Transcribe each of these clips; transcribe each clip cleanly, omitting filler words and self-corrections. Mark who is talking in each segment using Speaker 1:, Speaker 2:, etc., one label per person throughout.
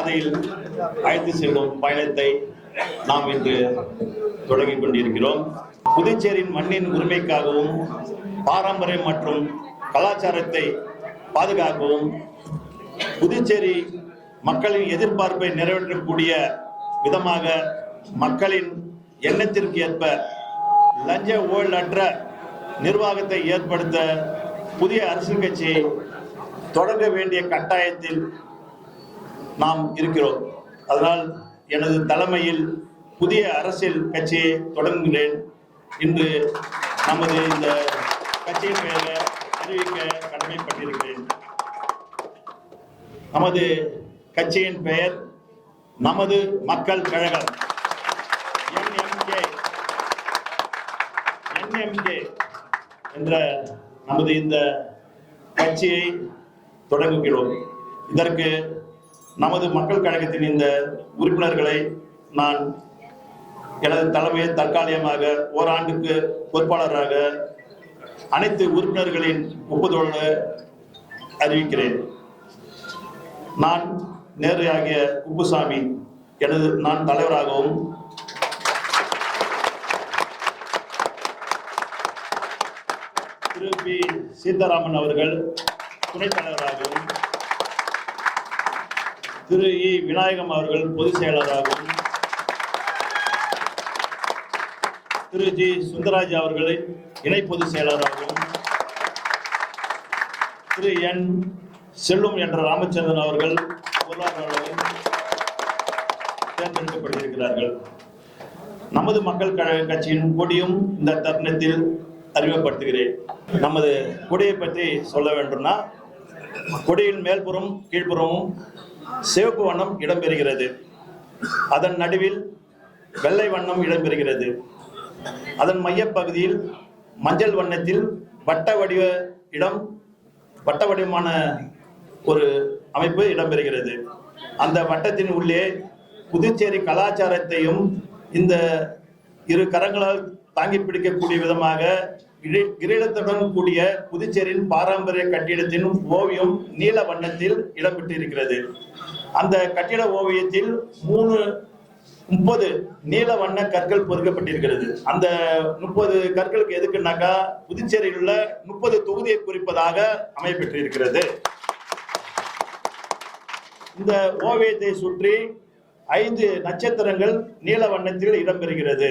Speaker 1: பாதையில் அழைத்து செல்லும் பயணத்தை நாம் இன்று தொடங்கிக் கொண்டிருக்கிறோம். புதுச்சேரியின் மண்ணின் உரிமைக்காகவும் பாரம்பரியம் மற்றும் கலாச்சாரத்தை பாதுகாக்கவும் புதுச்சேரி மக்களின் எதிர்பார்ப்பை நிறைவேற்றக்கூடிய விதமாக மக்களின் எண்ணத்திற்கு ஏற்ப லஞ்ச ஊழலற்ற நிர்வாகத்தை ஏற்படுத்த புதிய அரசியல் கட்சியை தொடங்க வேண்டிய கட்டாயத்தில் நாம் இருக்கிறோம். அதனால் எனது தலைமையில் புதிய அரசியல் கட்சியை தொடங்குகிறேன். இன்று நமது இந்த கட்சியின் பெயரை அறிவிக்க கடமைப்பட்டிருக்கிறேன். நமது கட்சியின் பெயர் நமது மக்கள் கழகம், NMK என்ற நமது இந்த கட்சியை தொடங்குகிறோம். இதற்கு நமது மக்கள் கழகத்தின் இந்த உறுப்பினர்களை நான் எனது தலைமையில் தற்காலிகமாக ஓராண்டுக்கு பொறுப்பாளராக அனைத்து உறுப்பினர்களின் ஒப்புதலோடு அறிவிக்கிறேன். நான் நேரையாகிய குப்புசாமி நான் தலைவராகவும், திரு பி சீதாராமன் அவர்கள் துணைத் தலைவராகவும், திரு இ விநாயகம் அவர்கள் பொதுச் செயலராகவும், திரு ஜி சுந்தராஜ் அவர்களை இணை பொதுச் செயலராகவும், திரு என் செல்லும் என்ற ராமச்சந்திரன் அவர்கள் பொருளாளராகவும் தேர்ந்தெடுக்கப்பட்டிருக்கிறார்கள். நமது மக்கள் கழக கட்சியின் கொடியும் இந்த தருணத்தில் அறிமுகப்படுத்துகிறேன். நமது கொடியை பற்றி சொல்ல வேண்டும்னா, கொடியின் மேல்புறம் கீழ்ப்புறமும் சிவப்பு வண்ணம் இடம்பெறுகிறது. அதன் நடுவில் வெள்ளை வண்ணம் இடம்பெறுகிறது. அதன் மையப்பகுதியில் மஞ்சள் வண்ணத்தில் வட்ட வடிவமான ஒரு அமைப்பு இடம்பெறுகிறது. அந்த வட்டத்தின் உள்ளே புதுச்சேரி கலாச்சாரத்தையும் இந்த இரு கரங்களால் தாங்கி பிடிக்கக்கூடிய விதமாக கிரீடத்துடன் கூடிய புதுச்சேரியின் பாரம்பரிய கட்டிடத்தின் ஓவியம் நீல வண்ணத்தில் இடம்பெற்றிருக்கிறது. அந்த கட்டிட ஓவியத்தில் 30 நீல வண்ண கற்கள் பொறுக்கப்பட்டிருக்கிறது. அந்த 30 கற்களுக்கு எதுக்குன்னாக்கா புதுச்சேரியில் உள்ள 30 தொகுதியை குறிப்பதாக அமையப்பெற்றிருக்கிறது. இந்த ஓவியத்தை சுற்றி 5 நட்சத்திரங்கள் நீல வண்ணத்தில் இடம்பெறுகிறது.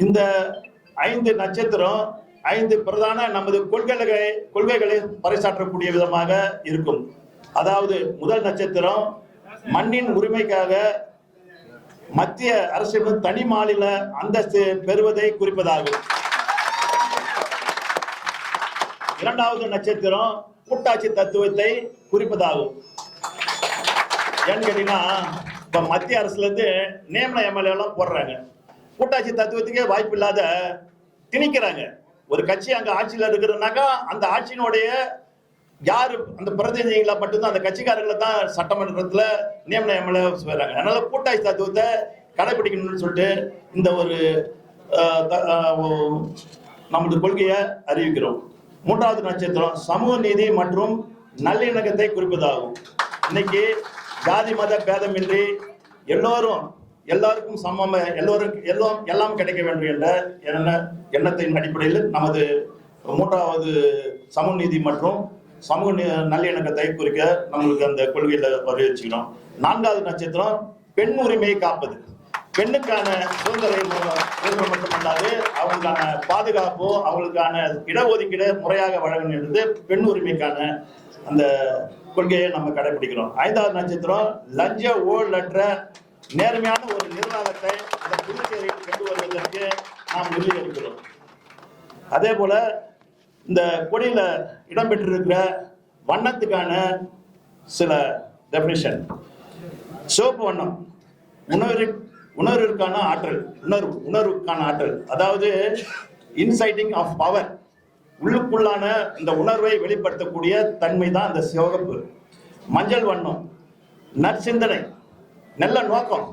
Speaker 1: இந்த 5 நட்சத்திரம் 5 பிரதான நமது கொள்கைகளை பறைசாற்றக்கூடிய விதமாக இருக்கும். அதாவது முதல் நட்சத்திரம் மண்ணின் உரிமைக்காக மத்திய அரசிடம் தனி மாநில அந்தஸ்து பெறுவதை குறிப்பதாகும். இரண்டாவது நட்சத்திரம் கூட்டாட்சி தத்துவத்தை குறிப்பதாகும். ஏன்னு கேட்டீங்கன்னா, இப்ப மத்திய அரசுல இருந்து நியமன எம்எல்ஏ எல்லாம் போடுறாங்க. கூட்டாட்சி தத்துவத்துக்கே வாய்ப்பு இல்லாத திணிக்கிறாங்க. ஒரு கட்சி அங்க ஆட்சியில் இருக்கிறதுனாக்கா அந்த ஆட்சியினுடைய யாரு அந்த பிரதிநிதிகளை மட்டும்தான், அந்த கட்சிக்காரர்களை தான் சட்டமன்றத்துல நியமன எம்எல்ஏ சொல்றாங்க. அதனால கூட்டாட்சி தத்துவத்தை கடைபிடிக்கணும்னு சொல்லிட்டு இந்த ஒரு நமது கொள்கையை அறிவிக்கிறோம். மூன்றாவது நட்சத்திரம் சமூக நீதி மற்றும் நல்லிணக்கத்தை குறிப்பதாகும். இன்னைக்கு ஜாதி மத பேதமின்றி எல்லாருக்கும் சமம், எல்லாம் கிடைக்க வேண்டும் என்ற எண்ணத்தின் அடிப்படையில் நமது மூன்றாவது சமூக நீதி மற்றும் சமூக நல்லிணக்கத்தை குறிக்க நம்மளுக்கு அந்த கொள்கையில வலியுறுத்திக்கிறோம். நான்காவது நட்சத்திரம் பெண் உரிமையை காப்பது. பெண்ணுக்கான சுதந்திரம் மட்டுமல்லாது அவங்களுக்கான பாதுகாப்போ அவங்களுக்கான இடஒதுக்கீடு முறையாக வழங்கணும் என்பது பெண் உரிமைக்கான அந்த கொள்கையை நம்ம கடைபிடிக்கிறோம். ஐந்தாவது நட்சத்திரம் லஞ்ச ஊழலற்ற நேர்மையான ஒரு நிர்வாகத்தை அந்த புதுச்சேரியில் கொண்டு வருவதற்கு நாம் உறுதியளிக்கிறோம். அதே போல இந்த கொடியில இடம்பெற்றிருக்கிற வண்ணத்துக்கான சில டெபினிஷன். சிவப்பு வண்ணம் உணர்வுக்கான ஆற்றல், உணர்வுக்கான ஆற்றல், அதாவது இன்சைட்டிங் ஆஃப் பவர், உள்ளுக்குள்ளான இந்த உணர்வை வெளிப்படுத்தக்கூடிய தன்மை தான் அந்த சிவப்பு. மஞ்சள் வண்ணம் நற்சிந்தனை, நல்ல நோக்கம்,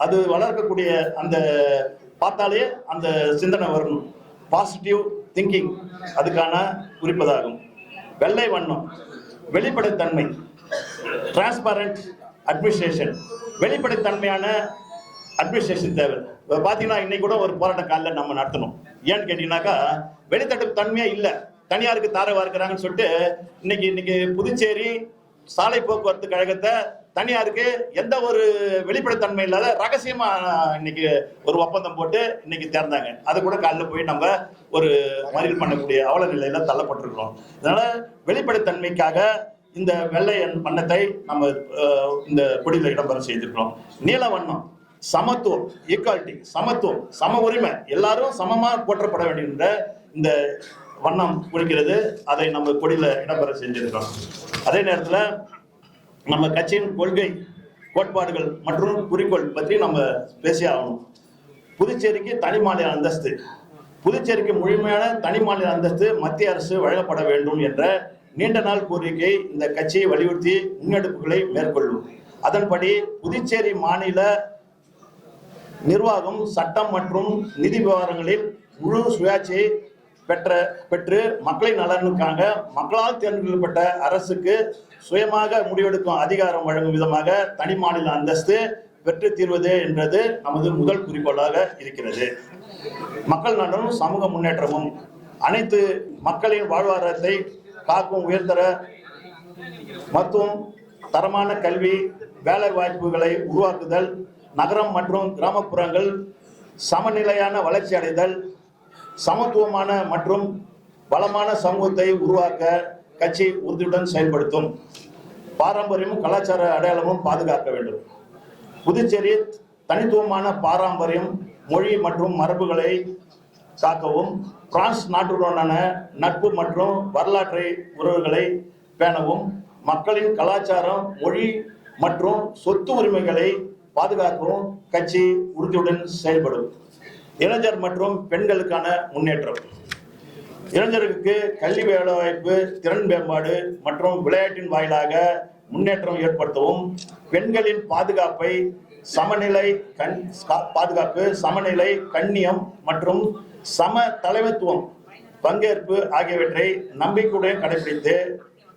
Speaker 1: அது வளர்க்கக்கூடிய அந்த பார்த்தாலே அந்த சிந்தனை வரணும். பாசிட்டிவ் திங்கிங் அதுக்கான குறிப்பதாகும். வெள்ளை வண்ணம் வெளிப்படைத்தன்மை, டிரான்ஸ்பரண்ட் அட்மினிஸ்ட்ரேஷன், வெளிப்படைத்தன்மையான அட்மினிஸ்ட்ரேஷன் தேவை. இப்போ பார்த்தீங்கன்னா இன்னைக்கு கூட ஒரு போராட்டம் காலையில் நம்ம நடத்தணும். ஏன்னு கேட்டீங்கன்னாக்கா வெளித்தட்டு தன்மையா இல்லை, தனியாருக்கு தாரை வார்க்கிறாங்கன்னு சொல்லிட்டு இன்னைக்கு புதுச்சேரி சாலை போக்குவரத்து கழகத்தை தனியாருக்கு எந்த ஒரு வெளிப்படைத்தன்மை இல்லாத ரகசியமா இன்னைக்கு ஒரு ஒப்பந்தம் போட்டு இன்னைக்கு தேர்ந்தாங்க. அது கூட காலையில் போய் நம்ம ஒரு மறியல் பண்ணக்கூடிய அவல நிலையில தள்ளப்பட்டிருக்கிறோம். அதனால வெளிப்படைத்தன்மைக்காக இந்த வெள்ளை வண்ணத்தை நம்ம இந்த கொடியில இடம்பெற செய்திருக்கிறோம். நீல வண்ணம் சமத்துவம், ஈக்குவாலிட்டி, சமத்துவம், சம உரிமை, எல்லாரும் சமமா போற்றப்பட வேண்டிய இந்த வண்ணம் குறிக்கிறது. அதை நம்ம கொடியில இடம்பெற செஞ்சிருக்கிறோம். அதே நேரத்தில் நம்ம கட்சியின் கொள்கை, கோட்பாடுகள் மற்றும் குறிக்கோள் பற்றி நம்ம பேசி ஆகணும். புதுச்சேரிக்கு தனி மாநில அந்தஸ்து, புதுச்சேரிக்கு முழுமையான தனி மாநில அந்தஸ்து மத்திய அரசு வழங்கப்பட வேண்டும் என்ற நீண்ட நாள் கோரிக்கை இந்த கட்சியை வலியுறுத்தி முன்னெடுப்புகளை மேற்கொள்ளும். அதன்படி புதுச்சேரி மாநில நிர்வாகம், சட்டம் மற்றும் நிதி விவகாரங்களில் முழு சுயாட்சியை பெற்று மக்களின் நலனுக்காக மக்களால் தேர்ந்தெடுக்கப்பட்ட அரசுக்கு சுயமாக முடிவெடுக்கும் அதிகாரம் வழங்கும் விதமாக தனி மாநில அந்தஸ்து பெற்று தீர்வது என்றது நமது முதல் குறிக்கோளாக இருக்கிறது. மக்கள் நலனும் சமூக முன்னேற்றமும், அனைத்து மக்களின் வாழ்வாதாரத்தை காக்கும் உயர்தர மருத்துவம், தரமான கல்வி, வேலை வாய்ப்புகளை உருவாக்குதல், நகரம் மற்றும் கிராமப்புறங்கள் சமநிலையான வளர்ச்சி அடைதல், சமத்துவமான மற்றும் வளமான சமூகத்தை உருவாக்க கட்சி உறுதியுடன் செயல்படுத்தும். பாரம்பரியமும் கலாச்சார அடையாளமும் பாதுகாக்க வேண்டும். புதுச்சேரி தனித்துவமான பாரம்பரியம், மொழி மற்றும் மரபுகளை காக்கவும், பிரான்ஸ் நாட்டுடனான நட்பு மற்றும் வரலாற்றை உறவுகளை பேணவும், மக்களின் கலாச்சாரம், மொழி மற்றும் சொத்து உரிமைகளை பாதுகாக்கவும் கட்சி உறுதியுடன் செயல்படும். இளைஞர் மற்றும் பெண்களுக்கான முன்னேற்றம், இளைஞர்களுக்கு கல்வி, வேலைவாய்ப்பு, திறன் மேம்பாடு மற்றும் விளையாட்டின் வாயிலாக முன்னேற்றம் ஏற்படுத்தவும், பெண்களின் பாதுகாப்பு, சமநிலை, கண்ணியம் மற்றும் சம தலைமைத்துவம், பங்கேற்பு ஆகியவற்றை நம்பிக்கையுடன் கடைபிடித்து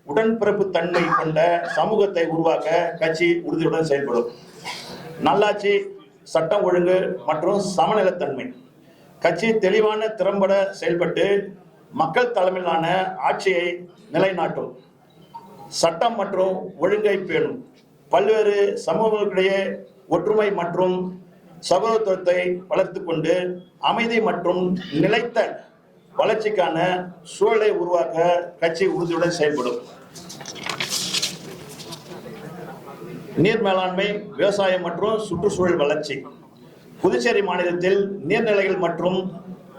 Speaker 1: உடன்பிறப்பு தன்மை கொண்ட சமூகத்தை உருவாக்க கட்சி உறுதியுடன் செயல்படும். நல்லாட்சி, சட்டம் ஒழுங்கு மற்றும் சமநிலைத்தன்மை, கட்சி தெளிவான திறம்பட செயல்பட்டு மக்கள் தலைமையிலான ஆட்சியை நிலைநாட்டும். சட்டம் மற்றும் ஒழுங்கை பேணும். பல்வேறு சமூகங்களிடையே ஒற்றுமை மற்றும் சகோதரத்துவத்தை வளர்த்து கொண்டு அமைதி மற்றும் நிலைத்த வளர்ச்சிக்கான சூழலை உருவாக்க கட்சி உறுதியுடன் செயல்படும். நீர் மேலாண்மை, விவசாயம் மற்றும் சுற்றுச்சூழல் வளர்ச்சி, புதுச்சேரி மாநிலத்தில் நீர்நிலைகள் மற்றும்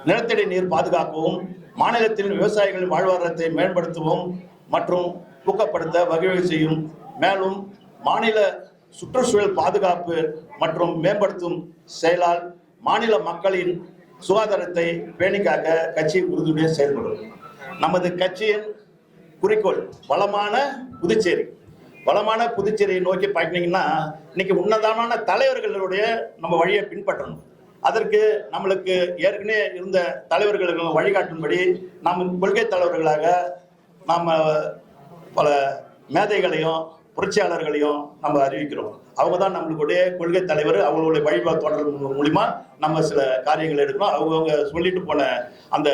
Speaker 1: நிலத்தடி நீர் பாதுகாக்கவும், மாநிலத்தில் விவசாயிகளின் வாழ்வாதாரத்தை மேம்படுத்தவும் மற்றும் ஊக்கப்படுத்த வழிவகை செய்யும். மேலும் மாநில சுற்றுச்சூழல் பாதுகாப்பு மற்றும் மேம்படுத்தும் செயலால் மாநில மக்களின் சுகாதாரத்தை பேணிக்காக்க கட்சி உறுதியுடன் செயல்படும். நமது கட்சியின் குறிக்கோள் வளமான புதுச்சேரி. வளமான புதுச்சேரியை நோக்கி பயணிங்கன்னா இன்னைக்கு உன்னதமான தலைவர்களுடைய நம்ம வழியை பின்பற்றணும். அதற்கு நம்மளுக்கு ஏற்கனவே இருந்த தலைவர்களுக்கு வழிகாட்டும்படி நாம் கொள்கை தலைவர்களாக நாம் பல மேதைகளையும் புரட்சியாளர்களையும் நம்ம அறிவிக்கிறோம். அவங்க தான் நம்மளுடைய கொள்கை தலைவர். அவங்களுடைய வழிபாடு தொடர்பு மூலிமா நம்ம சில காரியங்களை எடுக்கணும். அவங்க சொல்லிட்டு போன அந்த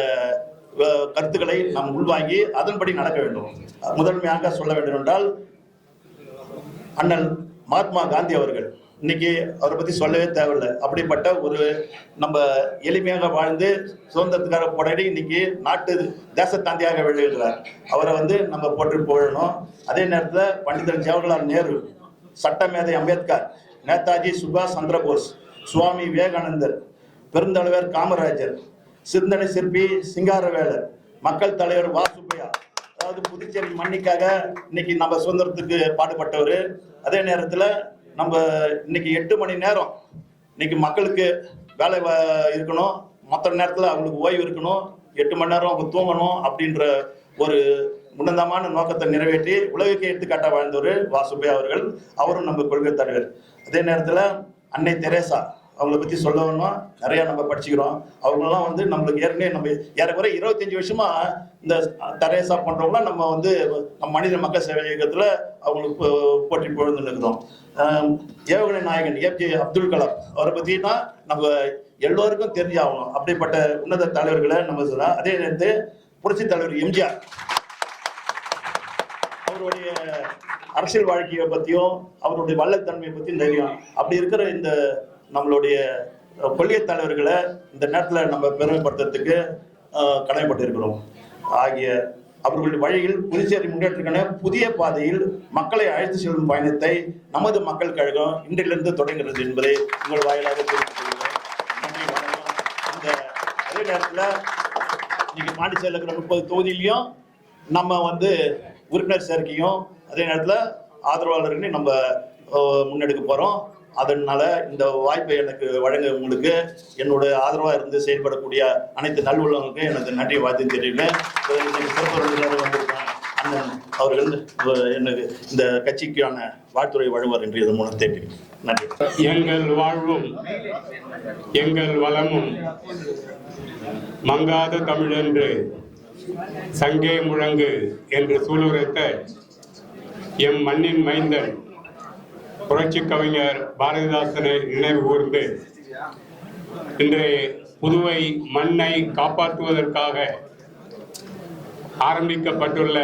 Speaker 1: கருத்துக்களை நாம் உள்வாங்கி அதன்படி நடக்க வேண்டும். முதன்மையாக சொல்ல வேண்டும் என்றால் அண்ணல் மகாத்மா காந்தி அவர்கள், இன்னைக்கு அவரை பத்தி சொல்லவே தேவையில்லை. அப்படிப்பட்ட ஒரு நம்ம எளிமையாக வாழ்ந்து சுதந்திரத்துக்காக போராடி இன்னைக்கு நாட்டு தேசத்தாந்தியாக விளைகிறார். அவரை நம்ம போற்றி புகழணும். அதே நேரத்தில் பண்டிதர் ஜவஹர்லால் நேரு, சட்டமேதை அம்பேத்கர், நேதாஜி சுபாஷ் சந்திரபோஸ், சுவாமி விவேகானந்தர், பெருந்தலைவர் காமராஜர், சிந்தனை சிற்பி சிங்காரவேலர், மக்கள் தலைவர் வாசுப்பையா, அதாவது புதுச்சேரி மண்ணிக்காக இன்னைக்கு நம்ம சுதந்திரத்துக்கு பாடுபட்டவர். அதே நேரத்தில் நம்ம இன்னைக்கு 8 மணி நேரம் இன்னைக்கு மக்களுக்கு வேலை இருக்கணும், மற்ற நேரத்தில் அவங்களுக்கு ஓய்வு இருக்கணும், 8 மணி நேரம் அவங்க தூங்கணும் அப்படின்ற ஒரு உன்னதமான நோக்கத்தை நிறைவேற்றி உலகுக்கு எடுத்துக்காட்ட வாழ்ந்தவர் வாசுபையா அவர்கள். அவரும் நம்ம கொள்கை தலைவர். அதே நேரத்தில் அன்னை தெரேசா, அவங்கள பற்றி சொல்லணும்னா நிறையா நம்ம படிச்சுக்கிறோம். அவங்களெல்லாம் வந்து நம்மளுக்கு ஏற்கனவே நம்ம ஏறக்குறை 25 வருஷமா இந்த தரேசா போன்றவங்களாம் நம்ம வந்து நம்ம மனித மக்கள் சேவை இயக்கத்தில் அவங்களுக்கு போட்டி பொழுது இருக்கிறோம். ஏவுகணை நாயகன் ஏபிஜே அப்துல் கலாம் அவரை பற்றினா நம்ம எல்லோருக்கும் தெரிஞ்சாகணும். அப்படிப்பட்ட உன்னத தலைவர்களை நம்ம சொல்லலாம். அதே நேரத்தில் புரட்சி தலைவர் எம்ஜிஆர் அவருடைய அரசியல் வாழ்க்கையை பற்றியும் அவருடைய வல்லத்தன்மையை பற்றியும் தெரியும். அப்படி இருக்கிற இந்த நம்மளுடைய கொள்கை தலைவர்களை இந்த நேரத்தில் நம்ம பெருமைப்படுத்துறதுக்கு கடமைப்பட்டு இருக்கிறோம். ஆகிய அவர்களுடைய வழியில் புதுச்சேரி முன்னேற்றக்கான புதிய பாதையில் மக்களை அழைத்து செல்லும் பயணத்தை நமது மக்கள் கழகம் இன்றிலிருந்து தொடங்குகிறது என்பதை உங்கள் வாயிலாக தெரிவித்துக் கொள்கிறேன். நன்றி, வணக்கம். இந்த அதே நேரத்தில் இன்னைக்கு பாண்டிச்சேரியில் இருக்கிற 30 தொகுதியிலையும் நம்ம வந்து உறுப்பினர் சேர்க்கையும் அதே நேரத்தில் ஆதரவாளர்களையும் நம்ம முன்னெடுக்க போகிறோம். அதனால இந்த வாய்ப்பை எனக்கு வழங்க உங்களுக்கு என்னோட ஆதரவாக இருந்து செயல்படக்கூடிய அனைத்து நல்வுள்ளவங்களுக்கும் எனக்கு நன்றி வாழ்த்து தெரிவிக்கிறேன். அண்ணன் அவர்கள் எனக்கு இந்த கட்சிக்கான வாழ்த்துறை வழங்குவார் என்று இதன் மூலம் தெரிவிக்கிறேன். நன்றி.
Speaker 2: எங்கள் வாழ்வும் எங்கள் வளமும் மங்காத தமிழென்று சங்கே முழங்கு என்று சூளுரைத்த எம் மண்ணின் மைந்தன் புரட்சி கவிஞர் பாரதிதாசனை நினைவு கூர்ந்து இன்று புதுவை மண்ணை காப்பாற்றுவதற்காக ஆரம்பிக்கப்பட்டுள்ள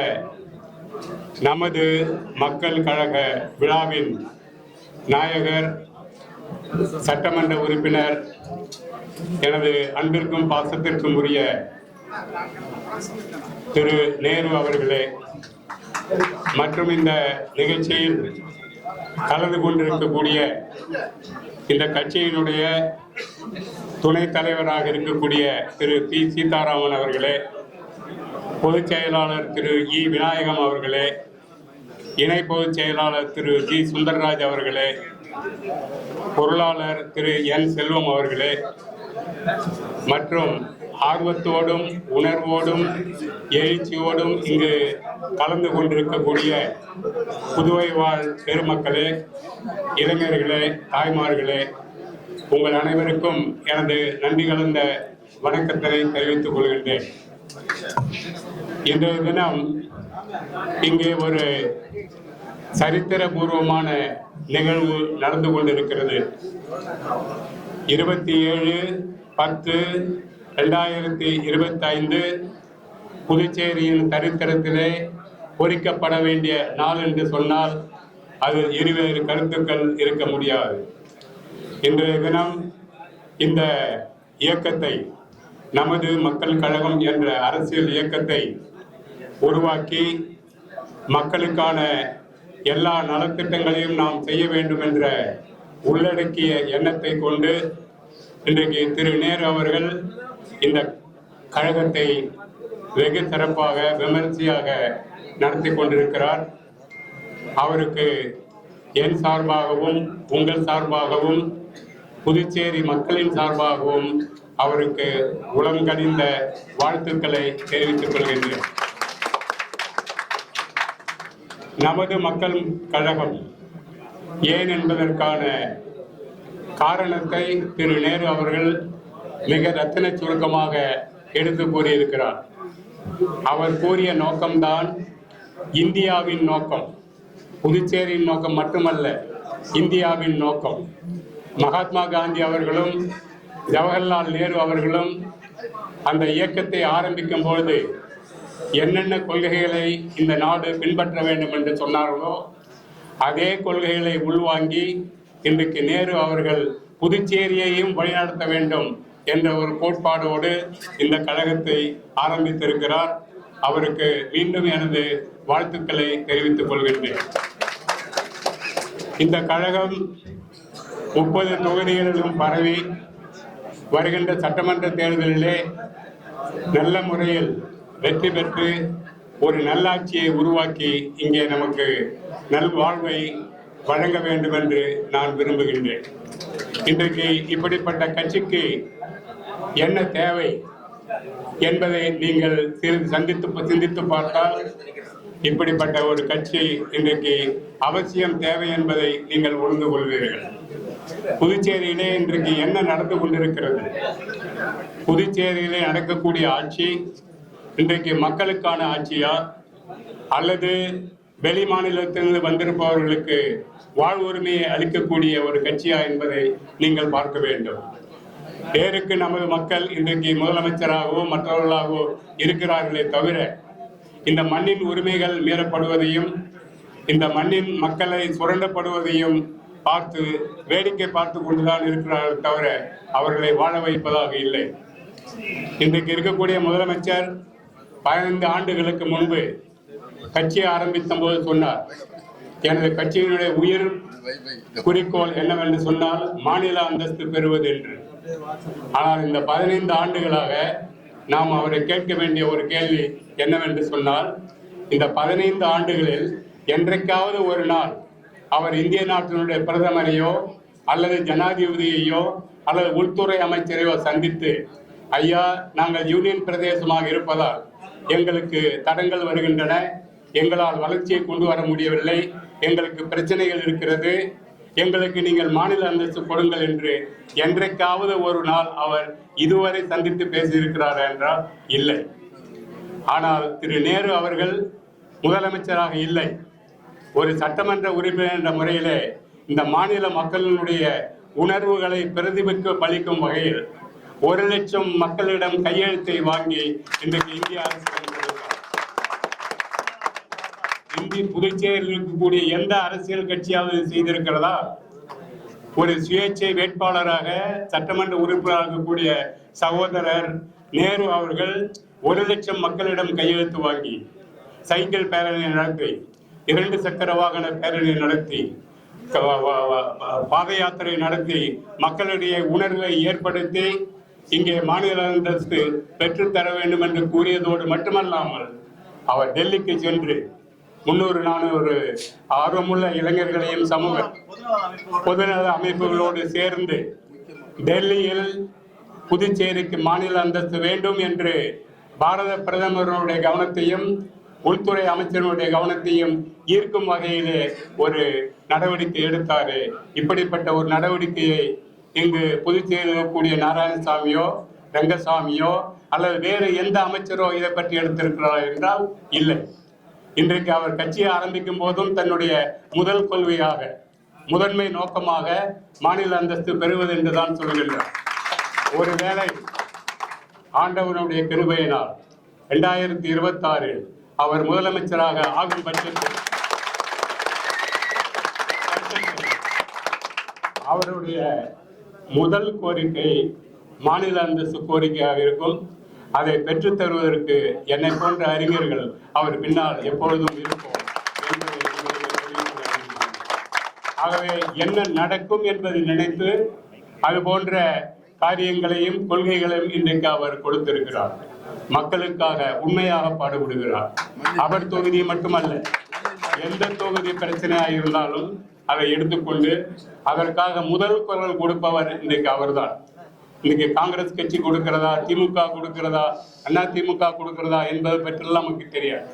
Speaker 2: நமது மக்கள் கழக விழாவின் நாயகர் சட்டமன்ற உறுப்பினர் எனது அன்பிற்கும் பாசத்திற்கும் உரிய திரு நேரு அவர்களே மற்றும் இந்த நிகழ்ச்சியில் கலந்து கொண்டிருக்கக்கூடிய இந்த கட்சியினுடைய துணைத் தலைவராக இருக்கக்கூடிய திரு பி சீதாராமன் அவர்களே, பொதுச் செயலாளர் திரு இ விநாயகம் அவர்களே, இணை பொதுச் செயலாளர் திரு ஜி சுந்தரராஜ் அவர்களே, பொருளாளர் திரு என் செல்வம் அவர்களே மற்றும் ஆர்வத்தோடும் உணர்வோடும் எழுச்சியோடும் இங்கு கலந்து கொண்டிருக்கக்கூடிய புதுவை வாழ் பெருமக்களே, இளைஞர்களே, தாய்மார்களே, உங்கள் அனைவருக்கும் எனது நன்றி கலந்த வணக்கத்தை தெரிவித்துக் கொள்கின்றேன். இன்றைய தினம் இங்கே ஒரு சரித்திரபூர்வமான நிகழ்வு நடந்து கொண்டிருக்கிறது. 27/10/2025 புதுச்சேரியின் சரித்திரத்திலே பொறிக்கப்பட வேண்டிய நாள் என்று சொன்னால் அது இருவேறு கருத்துக்கள் இருக்க முடியாது. இன்றைய தினம் இந்த இயக்கத்தை, நமது மக்கள் கழகம் என்ற அரசியல் இயக்கத்தை உருவாக்கி மக்களுக்கான எல்லா நலத்திட்டங்களையும் நாம் செய்ய வேண்டும் என்ற உள்ளடக்கிய எண்ணத்தை கொண்டு இன்றைக்கு திரு நேரு அவர்கள் இந்த கழகத்தை வெகு சிறப்பாக விமர்சையாக நடத்தி கொண்டிருக்கிறார். அவருக்கு என் சார்பாகவும் உங்கள் சார்பாகவும் புதுச்சேரி மக்களின் சார்பாகவும் அவருக்கு உளம் கனிந்த வாழ்த்துக்களை தெரிவித்துக் கொள்கின்றேன். நமது மக்கள் கழகம் ஏன் என்பதற்கான காரணத்தை திரு நேரு அவர்கள் மிக ரத்தின சுருக்கமாக எடுத்து கூறியிருக்கிறார். அவர் கூறிய நோக்கம்தான் இந்தியாவின் நோக்கம், புதுச்சேரியின் நோக்கம் மட்டுமல்ல, இந்தியாவின் நோக்கம். மகாத்மா காந்தி அவர்களும் ஜவஹர்லால் நேரு அவர்களும் அந்த இயக்கத்தை ஆரம்பிக்கும் பொழுது என்னென்ன கொள்கைகளை இந்த நாடு பின்பற்ற வேண்டும் என்று சொன்னார்களோ அதே கொள்கைகளை உள்வாங்கி இன்றைக்கு நேரு அவர்கள் புதுச்சேரியையும் வழிநடத்த வேண்டும் என்ற ஒரு கோட்பாடோடு இந்த கழகத்தை ஆரம்பித்திருக்கிறார். அவருக்கு மீண்டும் எனது வாழ்த்துக்களை தெரிவித்துக் கொள்கின்றேன். இந்த கழகம் 30 தொகுதிகளிலும் பரவி வருகின்ற சட்டமன்ற தேர்தலிலே நல்ல முறையில் வெற்றி பெற்று ஒரு நல்லாட்சியை உருவாக்கி இங்கே நமக்கு நல்வாழ்வை வழங்க வேண்டும் என்று நான் விரும்புகின்றேன். இன்றைக்கு இப்படிப்பட்ட கட்சிக்கு என்ன தேவை என்பதை நீங்கள் சிறிது சிந்தித்து பார்த்தால் இப்படிப்பட்ட ஒரு கட்சி இன்றைக்கு அவசியம் தேவை என்பதை நீங்கள் உணர்ந்து கொள்வீர்கள். புதுச்சேரியிலே இன்றைக்கு என்ன நடந்து கொண்டிருக்கிறது? புதுச்சேரியிலே நடக்கக்கூடிய ஆட்சி இன்றைக்கு மக்களுக்கான ஆட்சியா அல்லது வெளி மாநிலத்திலிருந்து வந்திருப்பவர்களுக்கு வாழ்வுரிமையை அளிக்கக்கூடிய ஒரு கட்சியா என்பதை நீங்கள் பார்க்க வேண்டும். பேருக்கு நமது மக்கள் இன்றைக்கு முதலமைச்சராகவோ மற்றவர்களாகவோ இருக்கிறார்களே தவிர இந்த மண்ணின் உரிமைகள் மீறப்படுவதையும் இந்த மண்ணின் மக்களை சுரண்டப்படுவதையும் பார்த்து வேடிக்கை பார்த்து கொண்டுதான் இருக்கிறார்கள் தவிர அவர்களை வாழ வைப்பதாக இல்லை. இன்றைக்கு இருக்கக்கூடிய முதலமைச்சர் 15 ஆண்டுகளுக்கு முன்பு கட்சியை ஆரம்பித்த போது சொன்னார், எனது கட்சியினுடைய உயிர் குறிக்கோள் என்னவென்று சொன்னால் மாநில அந்தஸ்து பெறுவது என்று. ஆனால் இந்த 15 ஆண்டுகளாக நாம் அவரை கேட்க வேண்டிய ஒரு கேள்வி என்னவென்று சொன்னால், இந்த 15 ஆண்டுகளில் என்றைக்காவது ஒரு நாள் அவர் இந்திய நாட்டினுடைய பிரதமரையோ அல்லது ஜனாதிபதியையோ அல்லது உள்துறை அமைச்சரையோ சந்தித்து, ஐயா நாங்கள் யூனியன் பிரதேசமாக இருப்பதால் எங்களுக்கு தடங்கள் வருகின்றன, எங்களால் வளர்ச்சியை கொண்டு வர முடியவில்லை, எங்களுக்கு பிரச்சனைகள் இருக்கிறது, எங்களுக்கு நீங்கள் மாநில அந்தஸ்து கொடுங்கள் என்று என்றைக்காவது ஒரு நாள் அவர் இதுவரை சந்தித்து பேசியிருக்கிறார் என்றால் இல்லை. ஆனால் திரு நேரு அவர்கள் முதலமைச்சராக இல்லை, ஒரு சட்டமன்ற உறுப்பினர் என்ற முறையிலே இந்த மாநில மக்களினுடைய உணர்வுகளை பிரதிபலிக்க பலிக்கும் வகையில் 1 லட்சம் மக்களிடம் கையெழுத்தை வாங்கி இன்றைக்கு இந்திய அரசு புதுச்சேரியில் இருக்கக்கூடிய எந்த அரசியல் கட்சியாவது செய்திருக்கிறதா? ஒரு சுயேட்சை வேட்பாளராக சட்டமன்ற உறுப்பினராக இருக்கக்கூடிய சகோதரர் நேரு அவர்கள் 1 லட்சம் மக்களிடம் கையெழுத்து வாங்கி சைக்கிள் பேரணி நடத்தி, 2 சக்கர வாகன பேரணி நடத்தி, பாத யாத்திரை நடத்தி மக்களிடையே உணர்வை ஏற்படுத்தி இங்கே மாநில அந்தஸ்து பெற்றுத்தர வேண்டும் என்று கூறியதோடு மட்டுமல்லாமல் அவர் டெல்லிக்கு சென்று 300-400 ஆர்வமுள்ள இளைஞர்களையும் சமூக பொதுநல அமைப்புகளோடு சேர்ந்து டெல்லியில் புதுச்சேரிக்கு மாநில அந்தஸ்து வேண்டும் என்று பாரத பிரதமருடைய கவனத்தையும் உள்துறை அமைச்சருடைய கவனத்தையும் ஈர்க்கும் வகையிலே ஒரு நடவடிக்கை எடுத்தாரு. இப்படிப்பட்ட ஒரு நடவடிக்கையை இங்கு புதுச்சேரியில் இருக்கக்கூடிய நாராயணசாமியோ ரங்கசாமியோ அல்லது வேறு எந்த அமைச்சரோ இதை பற்றி எடுத்திருக்கிறார் என்றால் இல்லை. இன்றைக்கு அவர் கட்சியை ஆரம்பிக்கும் போதும் தன்னுடைய முதல் கொள்கையாக முதன்மை நோக்கமாக மாநில அந்தஸ்து பெறுவது என்றுதான் சொல்கின்றார். ஒருவேளை ஆண்டவனுடைய கிருபையினால் 2026 அவர் முதலமைச்சராக ஆகும் பட்சத்தில் அவருடைய முதல் கோரிக்கை மாநில அந்தஸ்து கோரிக்கையாக இருக்கும். அதை பெற்றுத் தருவதற்கு என்னை போன்ற அறிஞர்கள் அவர் பின்னால் எப்பொழுதும் இருப்போம் என்பதை. ஆகவே என்ன நடக்கும் என்பதை நினைத்து அது போன்ற காரியங்களையும் கொள்கைகளையும் இன்றைக்கு அவர் கொடுத்திருக்கிறார். மக்களுக்காக உண்மையாக பாடுபடுகிறார். அவர் தொகுதி மட்டுமல்ல, எந்த தொகுதி பிரச்சனையாக இருந்தாலும் அதை எடுத்துக்கொண்டு அதற்காக முதல் குரல் கொடுப்பவர் இன்றைக்கு அவர்தான். இன்னைக்கு காங்கிரஸ் கட்சி கொடுக்கிறதா, திமுக கொடுக்கிறதா, அண்ணா திமுக கொடுக்கிறதா என்பது பற்றியெல்லாம் நமக்கு தெரியாது.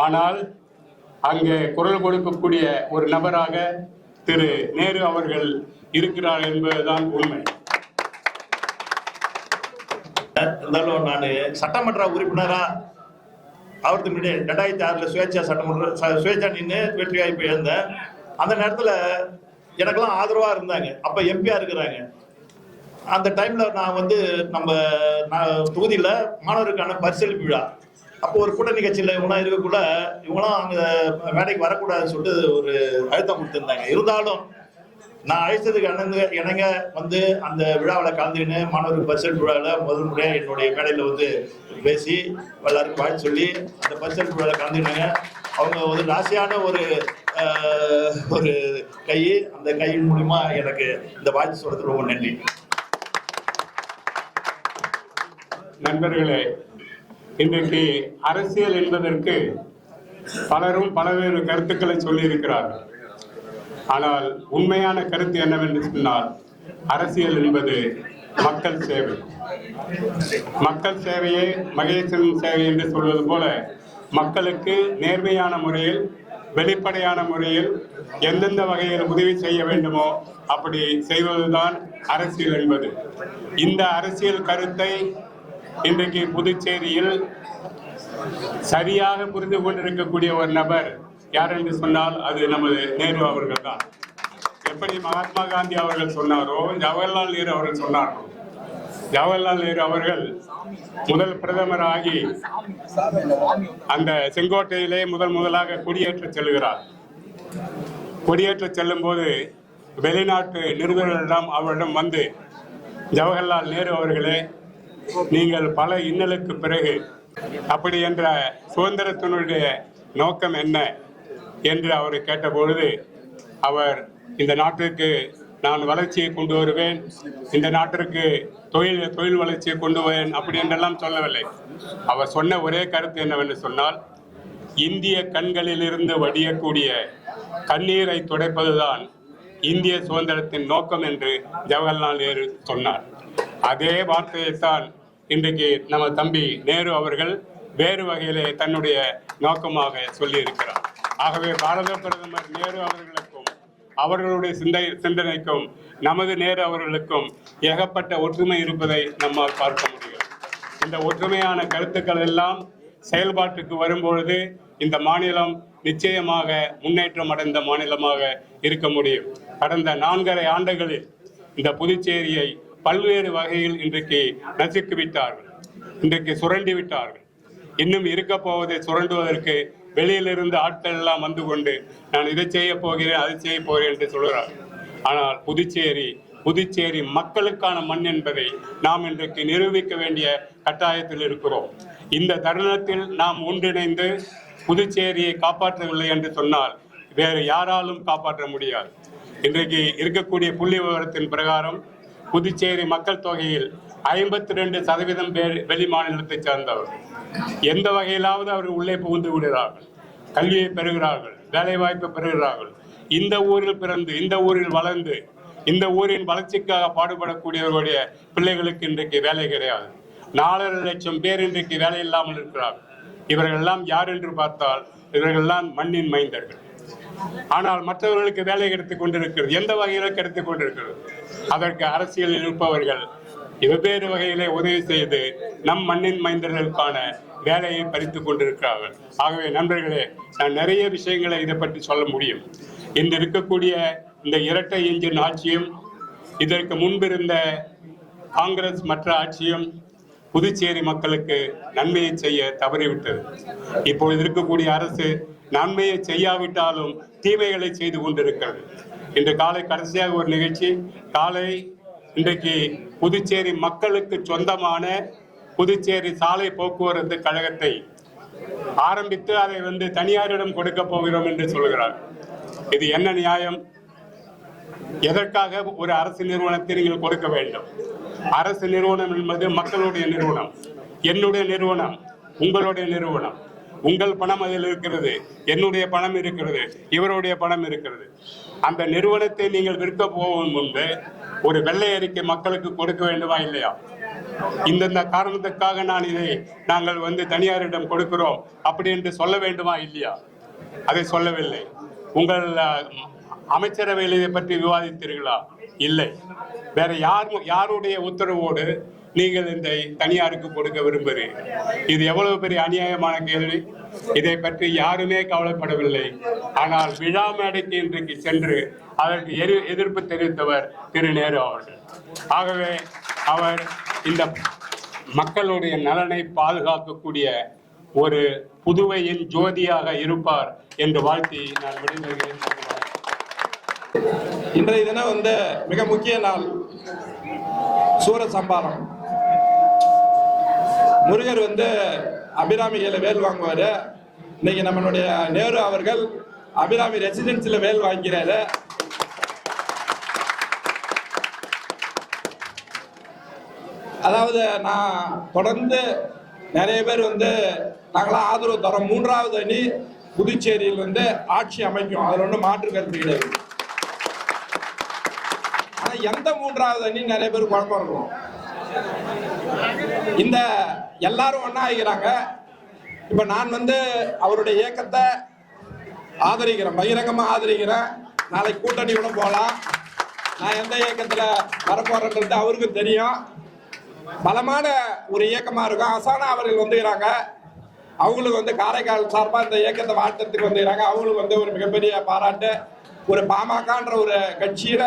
Speaker 2: ஆனால் அங்கே குரல் கொடுக்கக்கூடிய ஒரு நபராக திரு நேரு அவர்கள் இருக்கிறார் என்பதுதான் உண்மை.
Speaker 1: இருந்தாலும் நான் சட்டமன்ற உறுப்பினரா அவருக்கு முன்னாடி 2006 சுயேட்சா நின்று வெற்றி வாய்ப்பு இழந்தேன். அந்த நேரத்துல எனக்கெல்லாம் ஆதரவா இருந்தாங்க. அப்ப எம்பியா இருக்கிறாங்க. அந்த டைம்ல நான் நம்ம தொகுதியில மாணவருக்கான பரிசளிப்பு விழா, அப்போ ஒரு கூட்டணி கட்சியில இவங்களாம் இருக்கக்குள்ள இவங்களாம் அங்க மேடைக்கு வரக்கூடாதுன்னு சொல்லிட்டு ஒரு அழுத்தம் கொடுத்திருந்தாங்க. இருந்தாலும் நான் அழைத்ததுக்கு இணங்க அந்த விழாவில் கலந்துக்கின்னு மாணவருக்கு பரிசளிப்பு விழாவில் முதல் முறையாக என்னுடைய மேடையில் பேசி எல்லாருக்கும் வாழ்த்து சொல்லி அந்த பரிசளிப்பு விழாவில் கலந்துக்கினாங்க. அவங்க ராசியான ஒரு கை, அந்த கையின் மூலியமா எனக்கு இந்த வாழ்த்து சொல்றது ரொம்ப நன்றி.
Speaker 2: நண்பர்களே, இன்றைக்கு அரசியல் என்பதற்கு பலரும் பல்வேறு கருத்துக்களை சொல்லியிருக்கிறார்கள். ஆனால் உண்மையான கருத்து என்னவென்று சொன்னால், அரசியல் என்பது மக்கள் சேவை. மக்கள் சேவையே மகேசன் சேவை என்று சொல்வது போல மக்களுக்கு நேர்மையான முறையில் வெளிப்படையான முறையில் எந்தெந்த வகையில் உதவி செய்ய வேண்டுமோ அப்படி செய்வதுதான் அரசியல் என்பது. இந்த அரசியல் கருத்தை இன்றைக்கு புதுச்சேரியில் சரியாக புரிந்து கொண்டிருக்கக்கூடிய ஒரு நபர் யார் என்று சொன்னால் அது நமது நேரு அவர்கள் தான். எப்படி மகாத்மா காந்தி அவர்கள் சொன்னாரோ, ஜவஹர்லால் நேரு அவர்கள் சொன்னாரோ, ஜவஹர்லால் நேரு அவர்கள் முதல் பிரதமராகி அந்த செங்கோட்டையிலே முதலாக கொடியேற்ற செல்கிறார். கொடியேற்ற செல்லும் போது வெளிநாட்டு நிருபர்களிடம் அவரிடம் வந்து, ஜவஹர்லால் நேரு அவர்களே, நீங்கள் பல இன்னலுக்கு பிறகு அப்படி என்ற சுதந்திரத்தினுடைய நோக்கம் என்ன என்று அவர் கேட்டபொழுது, அவர் இந்த நாட்டிற்கு நான் வளர்ச்சியை கொண்டு வருவேன், இந்த நாட்டிற்கு தொழில் வளர்ச்சியை கொண்டு வருவேன் அப்படி என்றெல்லாம் சொல்லவில்லை. அவர் சொன்ன ஒரே கருத்து என்னவென்று சொன்னால், இந்திய கண்களில் இருந்து வடியக்கூடிய கண்ணீரை துடைப்பதுதான் இந்திய சுதந்திரத்தின் நோக்கம் என்று ஜவஹர்லால் நேரு சொன்னார். அதே வார்த்தையைத்தான் இன்றைக்கு நம்ம தம்பி நேரு அவர்கள் வேறு வகையிலே தன்னுடைய நோக்கமாக சொல்லி இருக்கிறார். ஆகவே பாரத பிரதமர் நேரு அவர்களுக்கும் அவர்களுடைய சிந்தனைக்கும் நமது நேரு அவர்களுக்கும் ஏகப்பட்ட ஒற்றுமை இருப்பதை நம்மால் பார்க்க முடியும். இந்த ஒற்றுமையான கருத்துக்கள் எல்லாம் செயல்பாட்டுக்கு வரும்பொழுது இந்த மாநிலம் நிச்சயமாக முன்னேற்றம் அடைந்த மாநிலமாக இருக்க முடியும். கடந்த 4.5 ஆண்டுகளில் இந்த புதுச்சேரியை பல்வேறு வகையில் இன்றைக்கு நசுக்கி விட்டார்கள், இன்றைக்கு சுரண்டி விட்டார்கள். இன்னும் இருக்க போவதை சுரண்டுவதற்கு வெளியிலிருந்து ஆட்கள் எல்லாம் வந்து கொண்டு நான் இதை செய்ய போகிறேன், அதை செய்ய போகிறேன் என்று சொல்கிறார். ஆனால் புதுச்சேரி மக்களுக்கான மண் என்பதை நாம் இன்றைக்கு நிரூபிக்க வேண்டிய கட்டாயத்தில் இருக்கிறோம். இந்த தருணத்தில் நாம் ஒன்றிணைந்து புதுச்சேரியை காப்பாற்றவில்லை என்று சொன்னால் வேறு யாராலும் காப்பாற்ற முடியாது. இன்றைக்கு இருக்கக்கூடிய புள்ளி விவரத்தின் பிரகாரம் புதுச்சேரி மக்கள் தொகையில் 52% பேர் வெளி மாநிலத்தை சார்ந்தவர்கள். எந்த வகையிலாவது அவர்கள் உள்ளே புகுந்து விடுகிறார்கள், கல்வியை பெறுகிறார்கள், வேலை வாய்ப்பை பெறுகிறார்கள். இந்த ஊரில் பிறந்து, இந்த ஊரில் வளர்ந்து, இந்த ஊரின் வளர்ச்சிக்காக பாடுபடக்கூடியவர்களுடைய பிள்ளைகளுக்கு இன்றைக்கு வேலை கிடையாது. 4.5 லட்சம் பேர் இன்றைக்கு வேலை இல்லாமல் இருக்கிறார்கள். இவர்கள் எல்லாம் யார் என்று பார்த்தால் இவர்கள்லாம் மண்ணின் மைந்தர்கள். ஆனால் மற்றவர்களுக்கு வேலை கிடைத்துக் கொண்டிருக்கிறது. எந்த வகையில் கிடைத்துக் கொண்டிருக்கிறது? அதற்கு அரசியலில் இருப்பவர்கள் வெவ்வேறு வகையிலே உதவி செய்து நம் மண்ணின் மைந்தர்களுக்கான வேலையை பறித்துக் கொண்டிருக்கிறார்கள். ஆகவே நண்பர்களே, நான் நிறைய விஷயங்களை இதை பற்றி சொல்ல முடியும். இன்று இருக்கக்கூடிய இந்த இரட்டை என்ஜின் ஆட்சியும் இதற்கு முன்பிருந்த காங்கிரஸ் மற்ற ஆட்சியும் புதுச்சேரி மக்களுக்கு நன்மையை செய்ய தவறிவிட்டது. இப்பொழுது இருக்கக்கூடிய அரசு நன்மையை செய்யாவிட்டாலும் தீமைகளை செய்து கொண்டிருக்கிறது. இன்று காலை கடைசியாக ஒரு நிகழ்ச்சி, காலை இன்றைக்கு புதுச்சேரி மக்களுக்கு சொந்தமான புதுச்சேரி சாலை போக்குவரத்து கழகத்தை ஆரம்பித்து அதை தனியாரிடம் கொடுக்க போகிறோம் என்று சொல்கிறார். இது என்ன நியாயம்? எதற்காக ஒரு அரசு நிறுவனத்தை நீங்கள் கொடுக்க வேண்டும்? அரசு நிறுவனம் என்பது மக்களுடைய நிறுவனம், என்னுடைய நிறுவனம், உங்களுடைய நிறுவனம். உங்கள் பணம் அதில் இருக்கிறது, என்னுடைய பணம் இருக்கிறது, இவருடைய பணம் இருக்கிறது. அந்த நிறுவனத்தை நீங்கள் விற்க போகும் முன்பு ஒரு வெள்ளை அறிக்கை மக்களுக்கு கொடுக்க வேண்டுமா இல்லையா? இந்த காரணத்துக்காக நாங்கள் தனியாரிடம் கொடுக்கிறோம் அப்படி என்று சொல்ல வேண்டுமா இல்லையா? அதை சொல்லவில்லை. உங்கள் அமைச்சரவையில் இதை பற்றி விவாதித்தீர்களா? இல்லை. வேற யாருடைய உத்தரவோடு நீங்கள் இந்த தனியாருக்கு கொடுக்க விரும்புகிறீர்கள்? இது எவ்வளவு பெரிய அநியாயமான கேள்வி. இதை பற்றி யாருமே கவலைப்படவில்லை. ஆனால் விழா மேடைக்கு இன்றைக்கு சென்று அதற்கு எதிர்ப்பு தெரிவித்தவர் திரு நேரு அவர்கள். ஆகவே அவர் இந்த மக்களுடைய நலனை பாதுகாக்கக்கூடிய ஒரு புதுவையின் ஜோதியாக இருப்பார் என்று வாழ்த்தி நான் விடைபெறுகிறேன்.
Speaker 3: இன்றைய தினம் மிக முக்கிய நாள், சூரசம்பாரம். முருகர் அபிராமி கையில வேல் வாங்குவாரு. இன்னைக்கு நம்மளுடைய நேரு அவர்கள் அபிராமி ரெசிடென்சில வேல் வாங்கிறாரு. அதாவது நான் தொடர்ந்து நிறைய பேர் நாங்களாம் ஆதரவு தரோம். 3வது அணி புதுச்சேரியில் ஆட்சி அமைக்கும், அதில் ஒன்றும் மாற்று கருத்து கிடையாது. ஆனா எந்த 3வது அணி நிறைய பேர் குழப்பம் இருக்கும். இந்த எல்லாரும் ஒன்னா ஆகிறாங்க. இப்ப நான் அவருடைய இயக்கத்தை ஆதரிக்கிறேன், பகிரங்கமா ஆதரிக்கிறேன். நாளைக்கு கூட்டணியோட போகலாம். நான் எந்த இயக்கத்துல வரப்போறேன்றது அவருக்கும் தெரியும். பலமான ஒரு இயக்கமா இருக்கும். அசானா அவர்கள் வந்துக்கிறாங்க, அவங்களுக்கு வந்து காரைக்கால் சார்பா இந்த இயக்கத்தை வாழ்த்தத்துக்கு வந்துக்கிறாங்க. அவங்களுக்கு வந்து ஒரு மிகப்பெரிய பாராட்டு. ஒரு பாமகன்ற ஒரு கட்சியில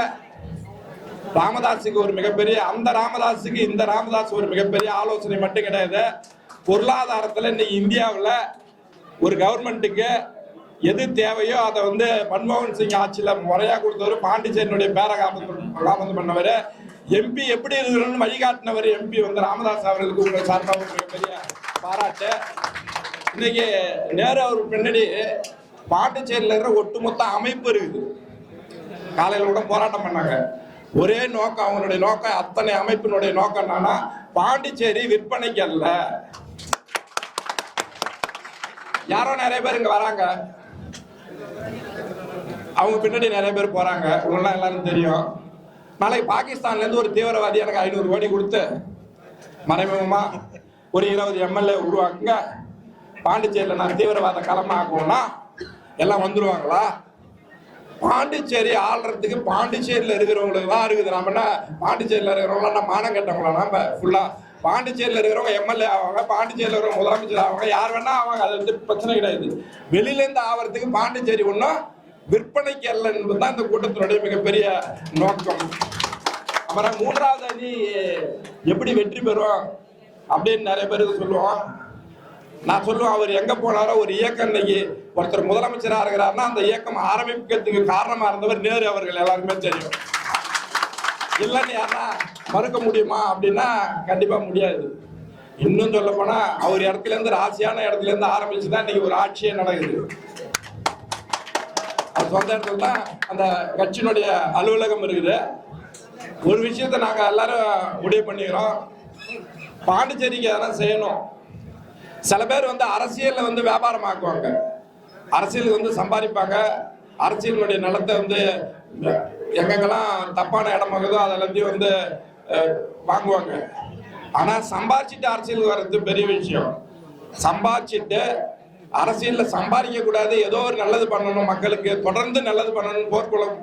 Speaker 3: ராமதாஸுக்கு ஒரு மிகப்பெரிய, அந்த ராமதாஸுக்கு இந்த ராமதாஸ் ஒரு மிகப்பெரிய ஆலோசனை மட்டும் கிடையாது. பொருளாதாரத்தில் இன்னைக்கு இந்தியாவில் ஒரு கவர்மெண்ட்டுக்கு எது தேவையோ அதை வந்து மன்மோகன் சிங் ஆட்சியில் முறையாக கொடுத்தவர். பாண்டிச்சேரியினுடைய பேரகாமந்தம் பண்ணவர். எம்பி எப்படி இருக்கணும்னு வழிகாட்டினவர் எம்பி வந்து ராமதாஸ் அவர்களுக்கு உங்கள் சார்பாக ஒரு மிகப்பெரிய பாராட்டு. இன்னைக்கு நேரு அவர் பின்னாடி பாண்டிச்சேரியில் இருக்கிற ஒட்டுமொத்த அமைப்பு இருக்குது. காலையில் கூட போராட்டம் பண்ணாங்க. ஒரே நோக்கம், அவங்களுடைய நோக்கம், அத்தனை அமைப்பினுடைய நோக்கம் என்னன்னா பாண்டிச்சேரி விற்பனைக்கு அல்ல. யாரோ நிறைய பேர் இங்க வராங்க, அவங்க பின்னாடி நிறைய பேர் போறாங்க. உங்களெல்லாம் எல்லாரும் தெரியும். நாளைக்கு பாகிஸ்தான்ல இருந்து ஒரு தீவிரவாதி எனக்கு 500 கோடி கொடுத்து மறைமுகமா ஒரு 20 எம்எல்ஏ உருவாக்குங்க, பாண்டிச்சேரியில நான் தீவிரவாத களமாக்கும்னா எல்லாம் வந்துருவாங்களா? பாண்டிச்சேரி ஆள்றதுக்கு பாண்டிச்சேரியில இருக்கிறவங்களுக்கு தான் இருக்குது. நம்ம என்ன பாண்டிச்சேரியில இருக்கிறவங்க மானம் கட்டவங்களா? நம்ம ஃபுல்லா பாண்டிச்சேரியில் இருக்கிறவங்க எம்எல்ஏ ஆவாங்க, பாண்டிச்சேரியில் இருக்கிறவங்க முதலமைச்சர் ஆவாங்க, யார் வேணா ஆவாங்க. அது வந்து பிரச்சனை கிடையாது. வெளியிலேருந்து ஆகிறதுக்கு பாண்டிச்சேரி ஒன்றும் விற்பனைக்கு அல்ல என்பது தான் இந்த கூட்டத்தினுடைய மிகப்பெரிய நோக்கம். அப்புறம் 3வது அணி எப்படி வெற்றி பெறும் அப்படின்னு நிறைய பேருக்கு சொல்லுவோம். நான் சொல்லுவேன், அவர் எங்க போனாரோ ஒரு இயக்கம் இன்னைக்கு ஒருத்தர் முதலமைச்சராக இருக்கிறாருன்னா அந்த இயக்கம் ஆரம்பிக்கிறதுக்கு காரணமா இருந்தவர் நேரு அவர்கள் எல்லாருக்குமே தெரியும். இல்லைன்னு யாரா மறுக்க முடியுமா அப்படின்னா கண்டிப்பா முடியாது. இன்னும் சொல்ல போனா அவர் இடத்துல இருந்து, ராசியான இடத்துல இருந்து ஆரம்பிச்சுதான் இன்னைக்கு ஒரு ஆட்சியே நடக்குது. அது சொந்த இடத்துல தான் அந்த கட்சியினுடைய அலுவலகம் இருக்குது. ஒரு விஷயத்த நாங்க எல்லாரும் முடிவு பண்ணிக்கிறோம், பாண்டிச்சேரிக்கு அதெல்லாம் செய்யணும். சில பேர் வந்து அரசியல்ல வந்து வியாபாரம் ஆக்குவாங்க, அரசியலுக்கு வந்து சம்பாதிப்பாங்க, அரசியலுடைய நிலத்தை வந்து எங்கெங்கெல்லாம் தப்பான இடம் ஆகுதோ அதெல்லாத்தையும் வந்து வாங்குவாங்க. ஆனா சம்பாதிச்சுட்டு அரசியலுக்கு வர்றது பெரிய விஷயம். சம்பாதிச்சுட்டு அரசியல்ல சம்பாதிக்க கூடாது, ஏதோ ஒரு நல்லது பண்ணணும், மக்களுக்கு தொடர்ந்து நல்லது பண்ணணும்,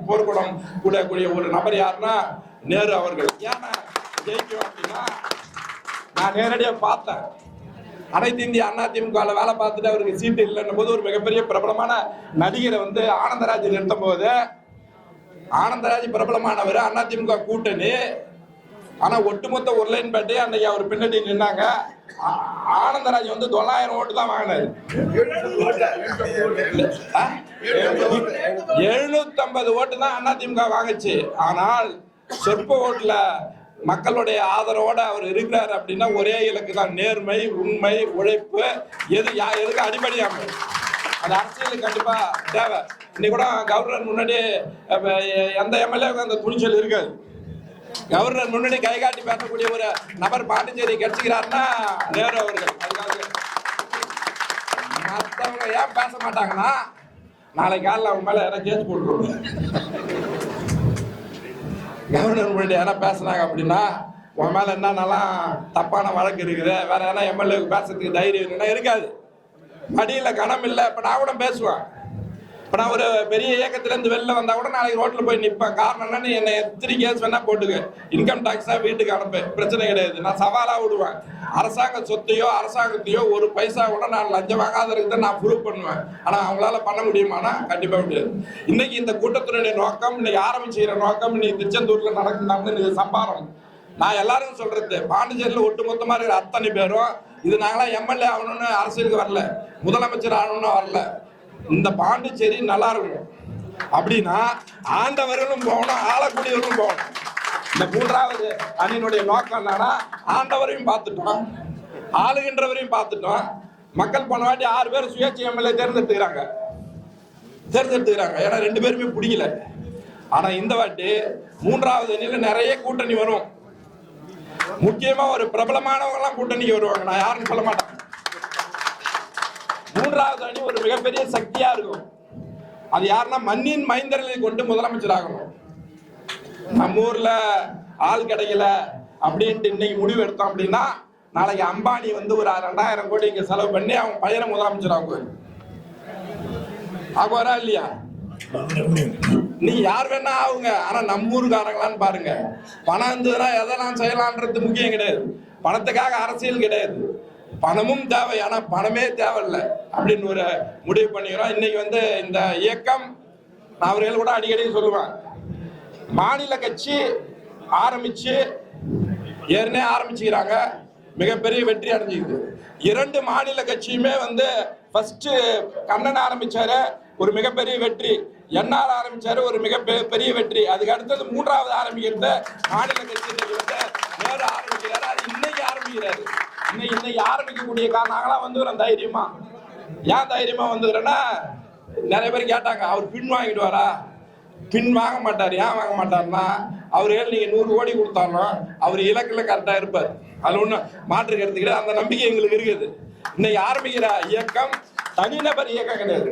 Speaker 3: போர்க்குளம் கூடக்கூடிய ஒரு நபர் யாருன்னா நேரு அவர்கள். ஏன்னா ஜெயிக்கும் அப்படின்னா நான் நேரடியாக பார்த்தேன். அனைத்து இந்திய அதிமுக வேலை பார்த்துட்டு அவருக்கு சீட்டு இல்லைன்னும் போது ஒரு மிகப்பெரிய பிரபலமான நடிகரை வந்து ஆனந்தராஜ் நிறுத்தும் போது, ஆனந்தராஜ் பிரபலமானவர், அதிமுக கூட்டணி, ஆனா ஒட்டுமொத்த உருளைன்பேட்டை அன்னைக்கு அவர் பின்னாடி நின்னாங்க. ஆனந்தராஜ் வந்து 900 ஓட்டு தான் வாங்கினாரு. 750 ஓட்டு தான் அதிமுக வாங்குச்சு. ஆனால் சொற்ப ஓட்டுல மக்களுடைய ஆதரவோட அவர் இருக்கிறார் அப்படின்னா ஒரே இலக்கு தான், நேர்மை, உண்மை, உழைப்பு. எதுக்கு அடிப்படையாம அது அரசியலுக்கு கண்டிப்பா தேவை. இன்னைக்கு கூட கவர்னர் முன்னாடி எந்த எம்எல்ஏவுக்கு அந்த துணிச்சல் இருக்காது. கவர்னர் முன்னாடி கை காட்டி பேசக்கூடிய ஒரு நபர் பாண்டிச்சேரி கிடைச்சுக்கிறாருன்னா நேரு அவர்கள். அதுக்காக மற்றவங்க ஏன் பேச மாட்டாங்கன்னா நாளைக்கு காலையில் அவங்க மேல யாராவது கேஸ் போட்டுருவாங்க. கவர்னர் முன்னாடி யாரா பேசுனாங்க அப்படின்னா உன் மேல என்னென்னலாம் தப்பான வழக்கு இருக்குது, வேற யாரா எம்எல்ஏ பேசுறதுக்கு தைரியம் இருக்காது, மடியில கணம் இல்லை. இப்ப நான் கூட பேசுவேன். இப்ப நான் ஒரு பெரிய இயக்கத்திலேருந்து வெளில வந்தா கூட நாளைக்கு ரோட்ல போய் நிற்பேன். காரணம் என்னன்னு, என்னை எத்தனை கேஸ் வேணா போட்டுக்க, இன்கம் டாக்ஸா வீட்டுக்கு அனுப்பு, பிரச்சனை கிடையாது. நான் சவாலா விடுவேன். அரசாங்க சொத்தையோ அரசாங்கத்தையோ ஒரு பைசா கூட நான் லஞ்சம் வாங்காத இருக்கிறத நான் ப்ரூவ் பண்ணுவேன். ஆனா அவங்களால பண்ண முடியுமானா கண்டிப்பா முடியாது. இன்னைக்கு இந்த கூட்டத்தினுடைய நோக்கம், இன்னைக்கு ஆரம்பிச்சுக்கிற நோக்கம், இன்னைக்கு திருச்செந்தூர்ல நடக்குது சம்பாரம். நான் எல்லாருக்கும் சொல்றது, பாண்டிச்சேரியில் ஒட்டுமொத்தமா இருக்கிற அத்தனை பேரும் இது நாங்களாம் எம்எல்ஏ ஆகணும்னு அரசியலுக்கு வரல, முதலமைச்சர் ஆகணும்னு வரல. இந்த பாண்டிச்சேரி நல்லா இருக்கணும் அப்படின்னா ஆண்டவர்களும் போகணும், ஆளக்கூடியவர்களும் போகணும். இந்த 3வது அணியினுடைய நோக்கம் என்னன்னா, ஆண்டவரையும் பார்த்துட்டோம், ஆளுகின்றவரையும் பார்த்துட்டோம். மக்கள் போன வாட்டி 6 பேர் சுயேட்சை எம்எல்ஏ தேர்ந்தெடுத்துக்கிறாங்க. ஏன்னா 2 பேருமே பிடிக்கல. ஆனா இந்த வாட்டி 3வது அணியில நிறைய கூட்டணி வரும். முக்கியமா ஒரு பிரபலமானவங்க எல்லாம் கூட்டணிக்கு வருவாங்க. நான் யாருன்னு சொல்ல மாட்டேன். 3வது அணி ஒரு மிகப்பெரிய சக்தியா இருக்கும். அது யாருன்னா மண்ணின் மைந்தர்களை கொண்டு முதலமைச்சர் ஆகணும். நம்ம ஊர்ல ஆள் கிடைக்கல அப்படின்ட்டு இன்னைக்கு முடிவு எடுத்தோம் அப்படின்னா நாளைக்கு அம்பானி வந்து ஒரு 2000 கோடி இங்க செலவு பண்ணி அவங்க பையனை முதலமைச்சர் ஆகுவார். ஆகுவாரா இல்லையா? நீ யார் வேணா ஆகுங்க, ஆனா நம்ம ஊருக்காரங்களான்னு பாருங்க. பணம் இருந்ததுன்னா எதெல்லாம் செய்யலான்றது முக்கியம் கிடையாது. பணத்துக்காக அரசியல் கிடையாது. பணமும் தேவை, ஆனா பணமே தேவையில்லை அப்படின்னு ஒரு முடிவு பண்ணிக்கிறோம். இன்னைக்கு வந்து இந்த இயக்கம், நான் அவர்கள் கூட அடிக்கடி சொல்லுவேன், மாநில கட்சி ஆரம்பிச்சு ஏற்கனவே ஆரம்பிச்சுக்கிறாங்க, மிகப்பெரிய வெற்றி அடைஞ்சிக்குது. 2 மாநில கட்சியுமே வந்து ஃபர்ஸ்ட் கண்ணன் ஆரம்பிச்சாரு, ஒரு மிகப்பெரிய வெற்றி. என்ஆர் ஆரம்பிச்சாரு, ஒரு மிகப்பெரிய வெற்றி. அதுக்கு அடுத்தது 3வது ஆரம்பிக்கிறது மாநில கட்சி வந்து நேரு ஆரம்பிக்கிறாரு. அது இன்னைக்கு ஆரம்பிக்கிறாரு. இன்னைக்கு ஆரம்பிக்கக்கூடிய நாங்களாம் வந்துக்கிறோம் தைரியமா. ஏன் தைரியமா வந்துக்கிறேன்னா, நிறைய பேர் கேட்டாங்க, அவர் பின் வாங்கிடுவாரா? பின் வாங்க மாட்டார். ஏன் வாங்க மாட்டார்னா, அவர்கள் நீங்க 100 கோடி கொடுத்தாலும் அவர் இலக்குல கரெக்டா இருப்பார். அது ஒன்றும் மாற்று கருத்து கிடையாது. அந்த நம்பிக்கை எங்களுக்கு இருக்குது. இன்னைக்கு ஆரம்பிக்கிற இயக்கம் தனிநபர் இயக்கம் கிடையாது.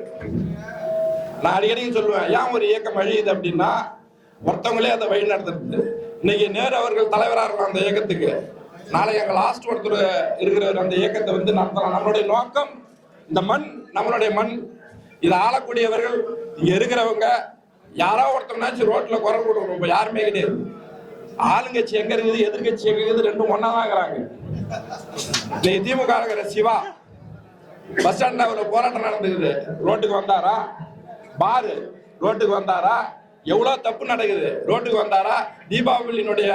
Speaker 3: நான் அடிக்கடி சொல்லுவேன், ஏன் ஒரு இயக்கம் அழியுது அப்படின்னா, ஒருத்தவங்களே அதை வழி நடத்துறது. இன்னைக்கு நேரு அவர்கள் தலைவராக இருக்கும் அந்த இயக்கத்துக்கு, நாளை எங்க லாஸ்ட் ஒருத்தர் இருக்கிறவர் அந்த இயக்கத்தை வந்து நடத்தலாம். நம்மளுடைய நோக்கம் இந்த மண், நம்மளுடைய மண், இதை ஆளக்கூடியவர்கள் இங்க இருக்கிறவங்க. யாரோ ஒருத்தவனாச்சும் ரோட்ல குரல் கொடுக்கணும். இப்ப யாருமே கிடையாது. ஆளுங்கட்சி எங்க இருக்குது, எதிர்கட்சி எங்க இருக்குது, ரெண்டும் ஒன்னா தான் இருக்கிறாங்க. திமுக இருக்கிற சிவா பஸ் ஸ்டாண்ட்ல ஒரு போராட்டம் நடந்துக்குது, ரோட்டுக்கு வந்தாரா? பாரு ரோட்டுக்கு வந்தாரா? எவ்வளவு தப்பு நடக்குது, ரோட்டுக்கு வந்தாரா? தீபாவளியினுடைய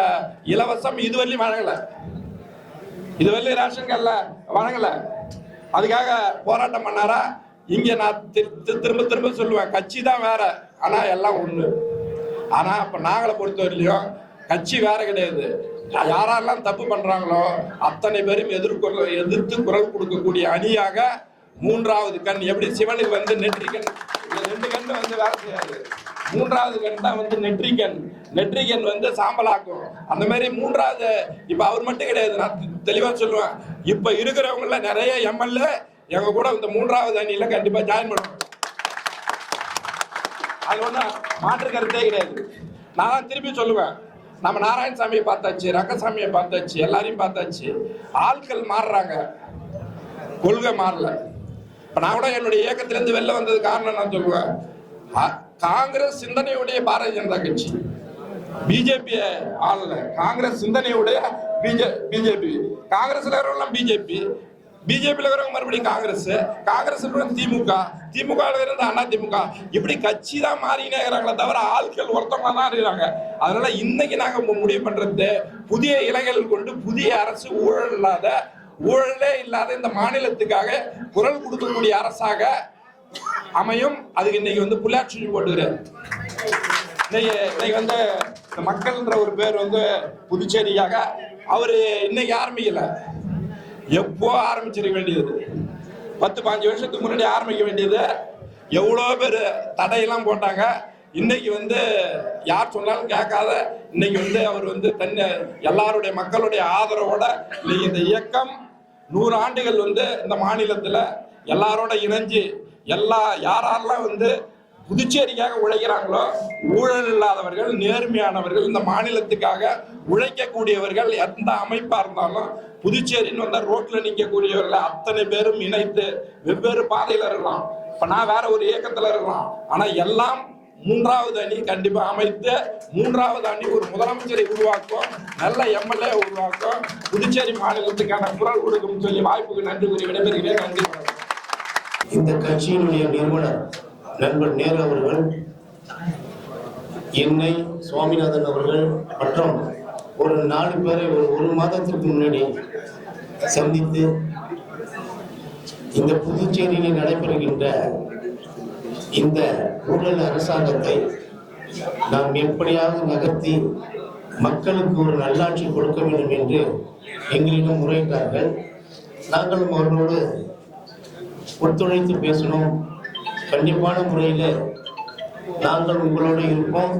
Speaker 3: இலவசம் இதுவரையிலும் வழங்கல, இதுவரையிலும் ரேஷன் கார்டுல வழங்கல, அதுக்காக போராட்டம் பண்ணாரா? இங்க நான் திரும்ப திரும்ப சொல்லுவேன், கட்சி தான் வேற, ஆனா எல்லாம் ஒண்ணு. ஆனா இப்ப நாங்களை பொறுத்தவரையிலையும் கட்சி வேற கிடையாது. யாரெல்லாம் தப்பு பண்றாங்களோ அத்தனை பேரும் எதிர்த்து குரல் கொடுக்கக்கூடிய அணியாக 3வது கண். எப்படி சிவனுக்கு வந்து நெற்றிக்கண், 2 கண் வந்து வேலை செய்யாது. 3வது கண் தான் வந்து நெற்றிக்கண் வந்து சாம்பலாக்கும். அந்த மாதிரி 3வது, இப்ப அவர் மட்டும் கிடையாது, நான் தெளிவா சொல்லுவேன், இப்ப இருக்கிறவங்கள நிறைய எம்எல்ஏ எங்க கூட இந்த 3வது அணியில கண்டிப்பா ஜாயின் பண்ணுவாங்க. அது ஒன்றும் மாற்று கருத்தே கிடையாது. நான் திருப்பி சொல்லுவேன், நம்ம நாராயணசாமியை பார்த்தாச்சு, ரங்கசாமியை பார்த்தாச்சு, எல்லாரையும் பார்த்தாச்சு. ஆட்கள் மாறுறாங்க, கொள்கை மாறல. இப்ப நான் கூட என்னுடைய இயக்கத்திலிருந்து வெளில வந்தது காரணம் நான் சொல்லுவேன், காங்கிரஸ் சிந்தனையுடைய பாரதிய ஜனதா கட்சி, பிஜேபி ஆளல. காங்கிரஸ் சிந்தனையுடைய பிஜேபி, காங்கிரஸ்ல இருக்கிறவங்க பிஜேபி, பிஜேபியில் இருக்கிறவங்க மறுபடியும் காங்கிரஸ், காங்கிரஸ் திமுக, திமுக இருந்து அதிமுக. இப்படி கட்சி தான் மாறினே இருக்கிறாங்களே தவிர ஆட்கள் ஒருத்தவங்க தான் இருக்கிறாங்க. அதனால இன்னைக்கு நாங்க முடிவு பண்றது, புதிய இளைஞர்கள் கொண்டு புதிய அரசு, ஊழலே இல்லாத இந்த மாநிலத்துக்காக குரல் கொடுக்கக்கூடிய அரசாக அமையும். அதுக்கு இன்னைக்கு வந்து புள்ளாட்சி போட்டுக்கிறார். இன்னைக்கு வந்து மக்கள்ன்ற ஒரு பேர் வந்து புதுச்சேரியாக அவரு இன்னைக்கு ஆரம்பிக்கல, எப்போ ஆரம்பிச்சிருக்க வேண்டியது, 10-15 வருஷத்துக்கு முன்னாடி ஆரம்பிக்க வேண்டியது. எவ்வளோ பேர் தடையெல்லாம் போட்டாங்க. இன்னைக்கு வந்து யார் சொன்னாலும் கேட்காத இன்னைக்கு வந்து அவர் வந்து எல்லாருடைய மக்களுடைய ஆதரவோட இன்னைக்கு இந்த இயக்கம் 100 ஆண்டுகள் வந்து இந்த மாநிலத்தில் எல்லாரோட இணைஞ்சு யாரெல்லாம் வந்து புதுச்சேரிக்காக உழைக்கிறாங்களோ, ஊழல் இல்லாதவர்கள், நேர்மையானவர்கள், இந்த மாநிலத்துக்காக உழைக்கக்கூடியவர்கள், எந்த அமைப்பா இருந்தாலும் புதுச்சேரின்னு வந்தா ரோட்ல நிற்கக்கூடியவர்கள் அத்தனை பேரும் இணைத்து வெவ்வேறு பாதையில இருக்கலாம். இப்ப நான் வேற ஒரு இயக்கத்துல இருக்கலாம், ஆனா எல்லாம் 3வது அணி கண்டிப்பா அமைத்து 3வது அணி ஒரு முதலமைச்சரை உருவாக்கும், நல்ல எம்எல்ஏ உருவாக்கும், புதுச்சேரி மாநிலத்துக்கான குரல் கொடுக்கும் சொல்லி வாய்ப்புக்கு நன்றி கூறி விடைபெறுகிறேன். நன்றி.
Speaker 4: இந்த கட்சியினுடைய நிறுவனர் நண்பர் நேரு அவர்கள், என்னை, சுவாமிநாதன் அவர்கள் மற்றும் ஒரு 4 பேரை ஒரு மாதத்திற்கு முன்னாடி சந்தித்து இந்த புதுச்சேரியில் நடைபெறுகின்ற இந்த ஊழல் அரசாங்கத்தை நாம் எப்படியாவது நகர்த்தி மக்களுக்கு ஒரு நல்லாட்சி கொடுக்க வேண்டும் என்று எங்களிடம் முறையிட்டார்கள். நாங்களும் அவர்களோடு ஒத்துழைத்து பேசணும். கண்டிப்பான முறையில் நாங்கள் உங்களோட இருப்போம்,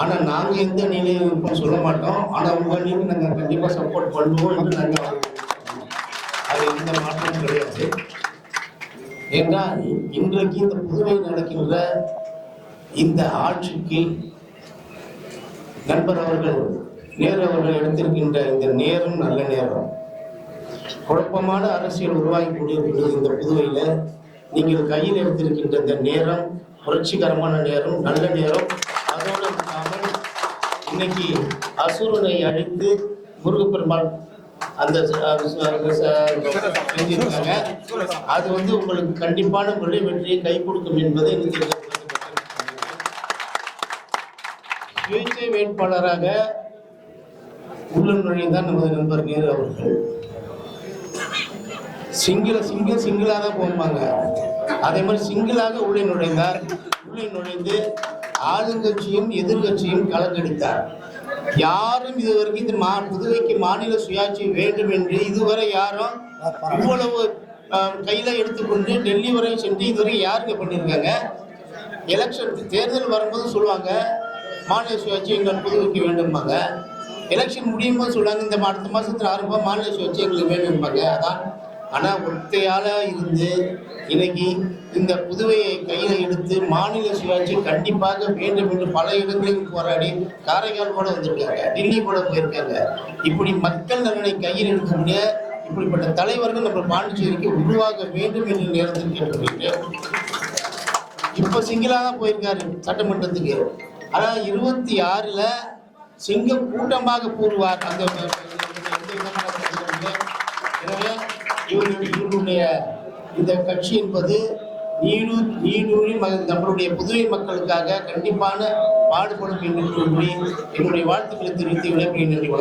Speaker 4: ஆனால் நாங்கள் எந்த நிலையில் இருப்போம் சொல்ல மாட்டோம், ஆனால் உங்கள் அணிக்கு நாங்கள் கண்டிப்பாக சப்போர்ட் பண்ணுவோம் என்று நாங்கள், அது எந்த மாற்றமும் கிடையாது. என்றால் இன்றைக்கு இந்த புதுவையில் நடக்கின்ற இந்த ஆட்சிக்கு நண்பர் அவர்கள் நேரு அவர்கள் எடுத்திருக்கின்ற இந்த நேரம் நல்ல நேரம். குழப்பமான அரசியல் உருவாகி கொண்டிருக்கிறது இந்த புதுவையில். நீங்கள் கையில் எடுத்திருக்கின்ற இந்த நேரம் புரட்சிகரமான நேரம், நல்ல நேரம். அதோடு இல்லாமல் இன்னைக்கு அசுரனை அழித்து முருகப்பெருமாள் அந்த செஞ்சிருக்காங்க. அது உங்களுக்கு கண்டிப்பான முறையில் வெற்றியை கை கொடுக்கும் என்பதை சுயேட்சை வேட்பாளராக உள்ள நுழைந்தார் நமது நண்பர் நேரு அவர்கள். சிங்கிளாக தான் போவாங்க. அதே மாதிரி சிங்கிளாக உள்ளே நுழைந்தார். உள்ளே நுழைந்து ஆளுங்கட்சியும் எதிர்கட்சியும் கலங்கடித்தார். யாரும் இதுவரைக்கும் இந்த புதுவைக்கு மாநில சுயாட்சி வேண்டும் என்று இதுவரை யாரும் இவ்வளவு கையில எடுத்துக்கொண்டு டெல்லி வரை சென்று இதுவரை யாருங்க பண்ணியிருக்காங்க? எலெக்ஷன் தேர்தல் வரும்போது சொல்லுவாங்க மாநில சுயாட்சி எங்கள் புதுவைக்கு வேண்டும்பாங்க. எலெக்ஷன் முடியும் போது சொல்லுவாங்க இந்த அடுத்த மாசத்துல ஆரம்பம் மாநில சுயாட்சி எங்களுக்கு வேண்டும்பாங்க. அதான் ஆனால் ஒத்தையால இருந்து இன்னைக்கு இந்த புதுவையை கையில் எடுத்து மாநில சுயாட்சி கண்டிப்பாக வேண்டும் என்று பல இடங்களில் போராடி காரைக்கால் கூட வந்திருக்காங்க, டெல்லி கூட போயிருக்காங்க. இப்படி மக்கள் நலனை கையில் எடுக்கக்கூடிய இப்படிப்பட்ட தலைவர்கள் நம்ம பாண்டிச்சேரிக்கு உருவாக வேண்டும் என்று நேரத்தில் கேட்டுக்கொள்கிறேன். இப்போ சிங்கிளாக தான் போயிருக்காரு சட்டமன்றத்துக்கு. ஆனால் 26ல் சிங்கம் கூட்டமாக கூறுவார். அந்த எனவே இவருடைய இந்த கட்சி என்பது நீடூழி நம்மளுடைய புதுவை மக்களுக்காக கண்டிப்பான பாடுபடும் என்று கூறி என்னுடைய வாழ்த்துக்களை தெரிவித்து விடைபெறுகிறேன்.